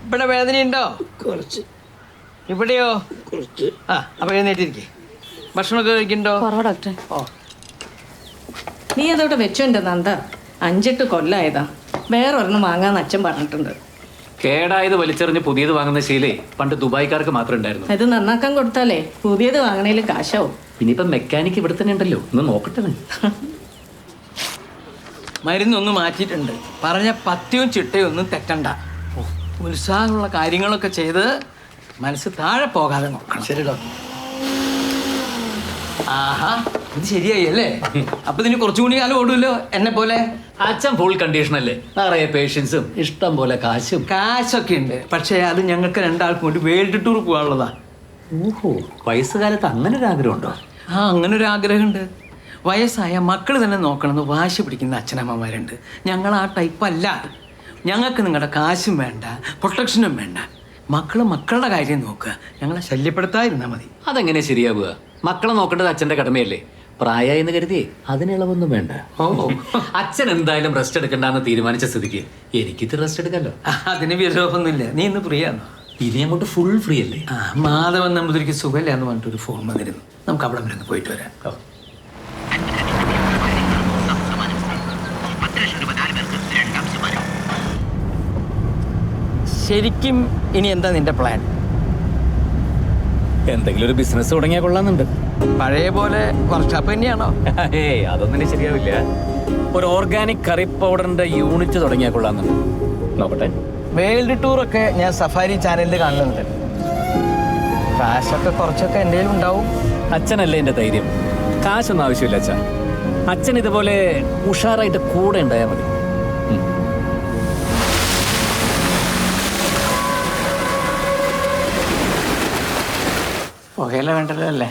ഇവിടെ വേദനയുണ്ടോ? കുറച്ച്. ഇവിടെയോ? കുറച്ച്. ആ അപ്പൊ എഴുന്നേറ്റിരിക്കേ. ഭക്ഷണമൊക്കെ കഴിക്കണ്ടോ? കുറവാ ഡോക്ടറെ. ഓ നീ അതോടെ വെച്ചോണ്ട് നന്ദ 5-8 കൊല്ലായതാ. വേറൊരെണ്ണം വാങ്ങാന്ന് അച്ഛൻ പറഞ്ഞിട്ടുണ്ട്. കേടായത് വലിച്ചെറിഞ്ഞ് പുതിയത് വാങ്ങുന്ന ശീലേ പണ്ട് ദുബായിക്കാർക്ക് മാത്രം ഉണ്ടായിരുന്നു. ഇത് നന്നാക്കാൻ കൊടുത്താലേ പുതിയത് വാങ്ങണേലും കാശാവും. ഇനിയിപ്പം മെക്കാനിക്ക് ഇവിടെ തന്നെ ഉണ്ടല്ലോ, ഒന്ന് നോക്കട്ടെ. മരുന്നൊന്ന് മാറ്റിയിട്ടുണ്ട്. പറഞ്ഞ പത്യവും ചിട്ടയും ഒന്നും തെറ്റണ്ട. ഉത്സാഹമുള്ള കാര്യങ്ങളൊക്കെ ചെയ്ത് മനസ്സ് താഴെ പോകാതെ നോക്കണം. ശരി ഡോക്ടർ. ആഹാ ഇത് ശരിയായി അല്ലേ? അപ്പൊ ഇതിന് കുറച്ചുകൂടി കാലം ഓടുമല്ലോ എന്നെ പോലെ. അച്ഛൻ ഫുൾ കണ്ടീഷൻ അല്ലേ, നിറയെ പേഷ്യൻസും ഇഷ്ടം പോലെ കാശും. കാശൊക്കെ ഉണ്ട്, പക്ഷേ അത് ഞങ്ങൾക്ക് രണ്ടാൾക്കും വേണ്ടി വേൾഡ് ടൂർ പോകാനുള്ളതാ. ഓഹോ, വയസ്സുകാലത്ത് അങ്ങനെ ഒരു ആഗ്രഹം ഉണ്ടോ? ആ അങ്ങനെ ഒരു ആഗ്രഹമുണ്ട്. വയസ്സായ മക്കൾ തന്നെ നോക്കണമെന്ന് വാശി പിടിക്കുന്ന അച്ഛനമ്മമാരുണ്ട്. ഞങ്ങൾ ആ ടൈപ്പല്ല. ഞങ്ങൾക്ക് നിങ്ങളുടെ കാശും വേണ്ട, പ്രൊട്ടക്ഷനും വേണ്ട. മക്കളുടെ കാര്യം നോക്കുക, ഞങ്ങളെ ശല്യപ്പെടുത്താതിരുന്നാൽ മതി. അതെങ്ങനെ ശരിയാവുക? മക്കളെ നോക്കേണ്ടത് അച്ഛന്റെ കടമയല്ലേ. പ്രായമായി എന്ന് കരുതിയേ അതിനുള്ളതൊന്നും വേണ്ട. ഓ, അച്ഛൻ എന്തായാലും റെസ്റ്റ് എടുക്കണ്ടെന്ന് തീരുമാനിച്ച സ്ഥിതിക്ക് എനിക്കിത് റെസ്റ്റ് എടുക്കാമല്ലോ. അതിന് വിരോധമൊന്നുമില്ല. നീ ഇന്ന് ഫ്രീ ആണോ? ഇനി അങ്ങോട്ട് ഫുൾ ഫ്രീ അല്ലേ? ആ മാധവൻ നമ്പൂതിരിക്ക് സുഖമില്ല എന്ന് പറഞ്ഞിട്ടൊരു ഫോൺ വന്നിരുന്നു. നമുക്ക് അവിടെ വരെ ഒന്ന് പോയിട്ട് വരാം. ശരിക്കും ഇനി എന്താ നിന്റെ പ്ലാൻ? എന്തെങ്കിലും ഒരു ബിസിനസ് തുടങ്ങിയാൽ കൊള്ളാന്നുണ്ട്. പഴയ പോലെ വർക്ക്ഷോപ്പ് തന്നെയാണോ? ഏയ് അതൊന്നും ശരിയാവില്ല. ഒരു ഓർഗാനിക് കറി പൗഡറിന്റെ യൂണിറ്റ് തുടങ്ങിയാൽ കൊള്ളാന്നുണ്ട്. നോക്കട്ടെ. വേൾഡ് ടൂറൊക്കെ ഞാൻ സഫാരി ചാനലിൽ കാണുന്നുണ്ട്. കാശൊക്കെ കുറച്ചൊക്കെ എൻ്റെ കയ്യിൽ ഉണ്ടാവും. അച്ഛനല്ലേ എൻ്റെ ധൈര്യം. കാശൊന്നും ആവശ്യമില്ല അച്ഛൻ. അച്ഛൻ ഇതുപോലെ ഉഷാറായിട്ട് കൂടെ ഉണ്ടായാൽ മതി. പുകയില വേണ്ടല്ലോ അല്ലേ?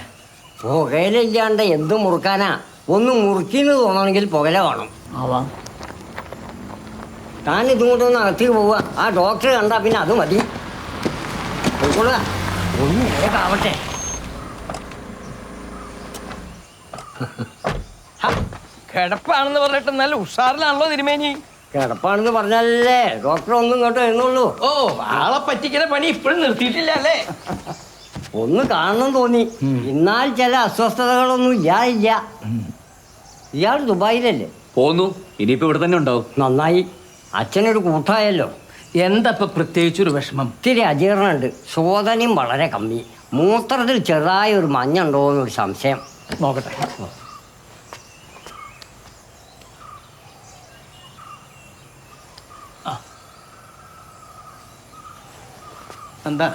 പുകയില ഇല്ലാണ്ട് എന്ത് മുറുക്കാനാ? ഒന്ന് മുറുക്കിന്ന് തോന്നണമെങ്കിൽ പുകയില വേണം. ആവാം. താൻ ഇതും കൊണ്ടൊന്ന് അകത്തേക്ക് പോവുക. ആ ഡോക്ടറെ കണ്ടാ പിന്നെ അത് മതി. പോയിക്കൊള്ളുക. ഒന്ന് നേരക്കാവട്ടെ. കിടപ്പാണെന്ന് പറഞ്ഞിട്ട് നല്ല ഉഷാറിലാണല്ലോ തിരുമേനി. കിടപ്പാണെന്ന് പറഞ്ഞാലല്ലേ ഡോക്ടർ ഒന്നും ഇങ്ങോട്ട് എഴുന്നുള്ളൂ. ഓ ആളെ പറ്റിക്കുന്ന പണി ഇപ്പോഴും നിർത്തിയിട്ടില്ല അല്ലേ? ഒന്ന് കാണണം തോന്നി. എന്നാൽ ചില അസ്വസ്ഥതകളൊന്നും ഇല്ല. ഇയാൾ ദുബായിലല്ലേ? പോന്നു. ഇനിയിപ്പോ ഇവിടെ തന്നെ ഉണ്ടാവും. നന്നായി. അച്ഛനൊരു കൂട്ടായല്ലോ. എന്താ ഇപ്പൊ പ്രത്യേകിച്ചൊരു വിഷമം? ഇത്തിരി അജീർണുണ്ട്. ശോധനയും വളരെ കമ്മി. മൂത്രത്തിൽ ചെറുതായ ഒരു മഞ്ഞുണ്ടോ എന്നൊരു സംശയം. നോക്കട്ടെ. എന്താ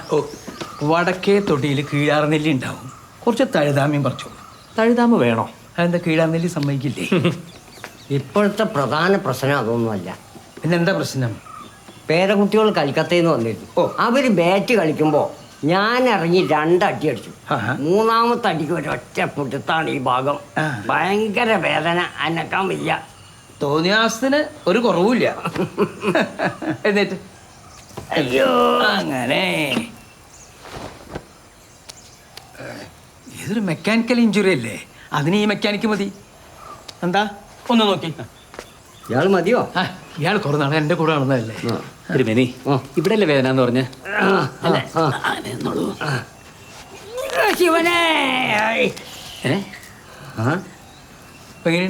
വടക്കേ തൊടിയിൽ കീഴാർനെല്ലി ഉണ്ടാവും. കുറച്ച് തഴുതാമ്യം പറിച്ചോളൂ. തഴുതാമ വേണോ? അതെന്താ കീഴാർനെല്ലി സമ്മതിക്കില്ലേ? ഇപ്പോഴത്തെ പ്രധാന പ്രശ്നം അതൊന്നുമല്ല. പിന്നെന്താ പ്രശ്നം? പേരക്കുട്ടികൾ കൽക്കത്തയിൽ നിന്ന് വന്നിരുന്നു. അവര് ബാറ്റ് കളിക്കുമ്പോ ഞാൻ ഇറങ്ങി 2 അടി അടിച്ചു. 3ാമത്തെ അടിക്ക് ഒരൊറ്റ പുടുത്താണ് ഈ ഭാഗം. ഭയങ്കര വേദന, അനക്കാൻ വയ്യ. തോന്നിയാസത്തിന് ഒരു കുറവുമില്ല. എന്നിട്ട് അയ്യോ അങ്ങനെ ഇതൊരു മെക്കാനിക്കൽ ഇഞ്ചുറി അല്ലേ? അതിന് ഈ മെക്കാനിക്ക് മതി. എന്താ ഒന്ന് നോക്കി. ഇയാൾ മതിയോ? ഇയാൾ കുറെ നാളെ എൻ്റെ കൂടെ നടന്നതല്ലേ? തിരുമേനി, ഇവിടെ അല്ലേ വേദന എന്ന് പറഞ്ഞ? ശിവനേ.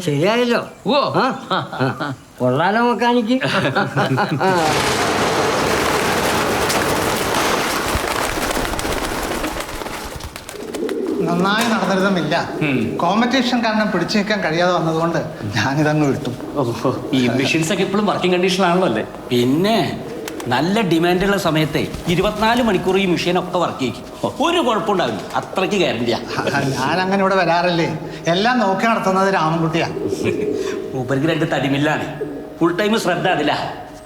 ശരിയായല്ലോ. ഓ കൊള്ളാലോ മെക്കാനിക്ക്. നന്നായി നടന്നിരുന്നുമില്ല. കോമ്പറ്റീഷൻ കാരണം പിടിച്ചു നിൽക്കാൻ കഴിയാതെ വന്നതുകൊണ്ട് ഞാനിതങ്ങ് വിട്ടു. ഈ മെഷീൻസ് ഒക്കെ ഇപ്പോഴും വർക്കിംഗ് കണ്ടീഷനിലാണല്ലോ അല്ലേ? പിന്നെ നല്ല ഡിമാൻഡുള്ള സമയത്തെ 24 മണിക്കൂർ ഈ മെഷീനൊക്കെ വർക്ക് ചെയ്യും. ഒരു കുഴപ്പമുണ്ടാവില്ല. അത്രയ്ക്ക് ഗ്യാരണ്ടിയാ. ഞാൻ അങ്ങനെ ഇവിടെ വരാറില്ലേ. എല്ലാം നോക്കി നടത്തുന്നത് രാമൻകുട്ടിയാ. മൂപ്പർക്ക് 2 തടിമില്ലാണ്. ഫുൾ ടൈം ശ്രദ്ധ അതില്ല.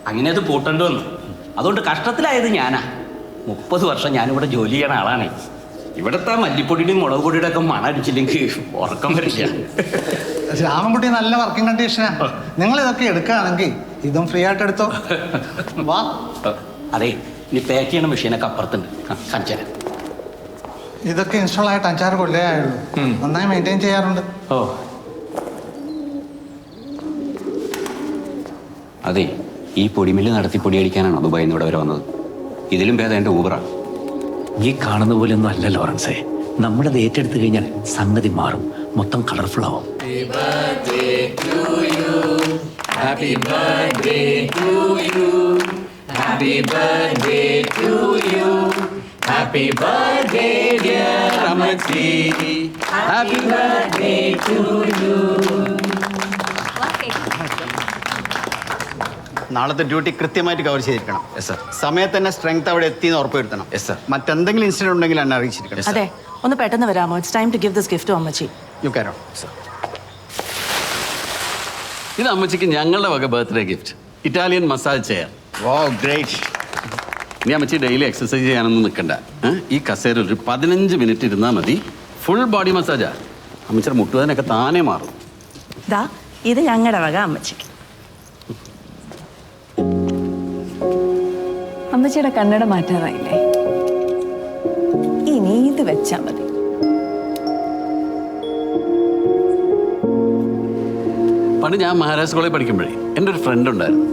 അങ്ങനെ അത് പൂട്ടേണ്ടി വന്നു. അതുകൊണ്ട് കഷ്ടത്തിലായത് ഞാനാ. 30 വർഷം ഞാനിവിടെ ജോലി ചെയ്യണ ആളാണ്. ഇവിടുത്തെ മല്ലിപ്പൊടിയുടെയും മുളക് പൊടിയുടെ ഒക്കെ മണം അടിച്ചില്ലെങ്കിൽ ഉറക്കം വരില്ല. രാമൻകുട്ടി നല്ല വർക്കിംഗ് കണ്ടീഷനാ. നിങ്ങൾ ഇതൊക്കെ എടുക്കുകയാണെങ്കിൽ ഇതും ഫ്രീ ആയിട്ട് എടുത്തോ. വാ. അതെ, ഇനി പാക്ക് ചെയ്യണ മെഷീനൊക്കെ അപ്പുറത്തുണ്ട്. കാണിച്ചു തരാം. ഇതൊക്കെ ഇൻസ്റ്റാൾ ആയിട്ട് 5-6 കൊല്ലമേ ആയുള്ളൂ. നന്നായി മെയിൻറ്റെയിൻ ചെയ്യാറുണ്ട്. ഓ അതെ, ഈ പൊടിമില്ല് നടത്തി പൊടിയടിക്കാനാണോ ദുബായിൽ നിന്ന് ഇവിടെ വരെ വന്നത്? ഇതിലും ഭേദം എൻ്റെ ഊബറാണ്. ഈ കാണുന്ന പോലെയൊന്നും അല്ല ലോറൻസേ. നമ്മളത് ഏറ്റെടുത്തു കഴിഞ്ഞാൽ സംഗതി മാറും, മൊത്തം കളർഫുൾ ആവും. നാളത്തെ ഡ്യൂട്ടി കൃത്യമായിട്ട് കവർ ചെയ്തിരിക്കണം. സമയത്ത് തന്നെ സ്ട്രെങ്ത് അവിടെ എത്തിയെന്ന് ഉറപ്പുവരുത്തണം. മറ്റെന്തെങ്കിലും ഇൻസിഡന്റ് ഉണ്ടെങ്കിൽ എന്നെ അറിയിച്ചിരിക്കണം. അതെ, ഒന്ന് പെട്ടെന്ന് വരാമോ? It's time to give this gift to അമ്മച്ചി. യു കാരോ. ഇത് അമ്മച്ചിക്ക് ഞങ്ങളുടെ വക birthday gift, Italian massage chair. Wow, great. ഇനി അമ്മച്ചി ഡെയിലി എക്സസൈസ് ചെയ്യാനൊന്നും നിൽക്കണ്ട. ഈ കസേര ഒരു 15 മിനിറ്റ് ഇരുന്നാൽ മതി. ഫുൾ ബോഡി മസാജാ. അമ്മച്ചിയുടെ മുട്ടുവേദനയൊക്കെ താനേ മാറും. ദാ ഇത് ഞങ്ങളുടെ വക അമ്മച്ചിക്ക്. അമ്മച്ചിയുടെ കണ്ണട മാറ്റാറായില്ലേ? ഇനി ഇത് വെച്ചാ മതി. പണ്ട് ഞാൻ മഹാരാജ് കോളേജിൽ പഠിക്കുമ്പോഴേ എൻ്റെ ഒരു ഫ്രണ്ട് ഉണ്ടായിരുന്നു.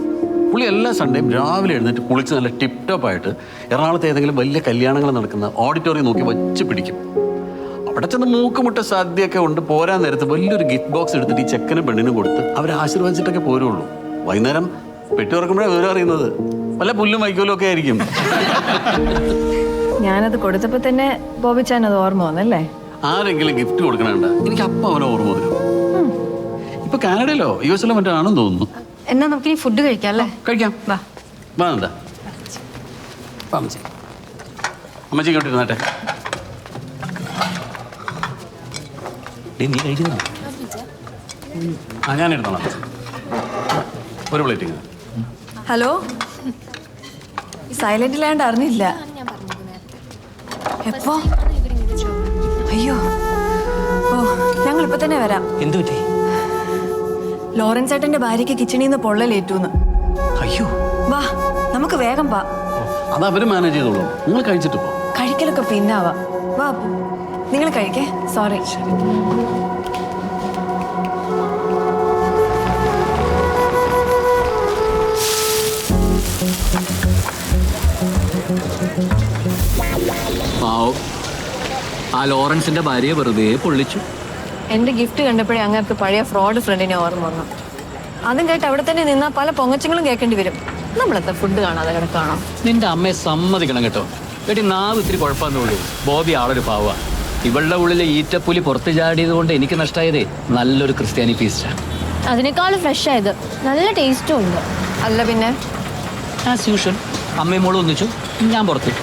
പുള്ളി എല്ലാ സൺഡേയും രാവിലെ എഴുന്നേറ്റ് കുളിച്ച് നല്ല ടിപ് ടോപ്പ് ആയിട്ട് എറണാകുളത്ത് ഏതെങ്കിലും വലിയ കല്യാണങ്ങൾ നടക്കുന്ന ഓഡിറ്റോറിയം നോക്കി വച്ച് പിടിക്കും. അവിടെ ചെന്ന് മൂക്കുമുട്ട സദ്യയൊക്കെ ഉണ്ട്. പോരാൻ നേരത്ത് വലിയൊരു ഗിഫ്റ്റ് ബോക്സ് എടുത്തിട്ട് ഈ ചെക്കനും പെണ്ണിനും കൊടുത്ത് അവരെ ആശീർവദിച്ചിട്ടൊക്കെ പോരുള്ളൂ. വൈകുന്നേരം പെട്ടി തുറക്കുമ്പോഴേ വിവരം അറിയുന്നത് വല്ല പുല്ലും വൈക്കോലും ഒക്കെ ആയിരിക്കും. ഞാനത് കൊടുത്തപ്പോ തന്നെ ബോബിച്ചാൻ അത് ഓർമ്മ വന്നല്ലേ? ആരെങ്കിലും ഗിഫ്റ്റ് കൊടുക്കണണ്ട എനിക്ക് അപ്പം അവനെ ഓർമ്മ വരും. ഇപ്പൊ കാനഡയിലോ US-ലോ മറ്റോ ആണെന്ന് തോന്നുന്നു. എന്നാ നമുക്ക് ഈ ഫുഡ് കഴിക്കാം അല്ലേ? കഴിക്കാം. വാ. വാ എന്താ അമ്മച്ചി, അമ്മച്ചി ഇങ്ങോട്ട് ഇരുന്നാട്ടെ. നീ കഴിക്കുന്നു? ഞാൻ എടുത്തോളാം. ഒരു പ്ലേറ്റിങ്. ഹലോ, സൈലന്റിലാണ്ട് അറിഞ്ഞില്ല. എപ്പോ? അയ്യോ, ഓ ഞങ്ങൾ ഇപ്പൊ തന്നെ വരാം. എന്തു പറ്റി? ലോറൻസ് ഏട്ടന്റെ ഭാര്യയ്ക്ക് കിച്ചണിൽ നിന്ന് പൊള്ളലേറ്റൂന്ന്. അയ്യോ, വാ നമുക്ക് വേഗം വാ. അത് അവര് മാനേജ് ചെയ്തോളൂ. നിങ്ങൾ കഴിച്ചിട്ട് പോ. കഴിക്കലൊക്കെ പിന്നാവാ. വാ നിങ്ങൾ കഴിക്കേ. സോറി. ആ ലോറൻസിന്റെ ഭാര്യയെ വെറുതെ പൊള്ളിച്ചു. എന്റെ ഗിഫ്റ്റ് കണ്ടപ്പോഴേ അങ്ങനത്തെ പഴയ ഫ്രോഡ് ഫ്രണ്ടിനെ ഓർമ്മ വന്നു. അതും കേട്ട് അവിടെ തന്നെ നിന്നാൽ പല പൊങ്ങച്ചങ്ങളും കേൾക്കേണ്ടി വരും. നമ്മളെത്ര ഫുഡ് കാണാതെ കിടക്കാണോ? നിന്റെ അമ്മയെ സമ്മതിക്കണം കേട്ടോ. കേട്ടി നാവ് ഇത്തിരി കുഴപ്പമെന്നുള്ളൂ. ബോബി ആളൊരു പാവ. ഇവളുടെ ഉള്ളിലെ ഈറ്റപ്പുലി പുറത്ത് ചാടിയത് കൊണ്ട് എനിക്ക് നഷ്ടമായതേ നല്ലൊരു ക്രിസ്ത്യാനി പീസ്റ്റാ. അതിനേക്കാളും ഫ്രഷ് ആയത്, നല്ല ടേസ്റ്റും ഉണ്ട്. അല്ല പിന്നെ ആസ് യൂഷ്വൽ അമ്മയും മോളും ഒന്നിച്ചു, ഞാൻ പുറത്തു.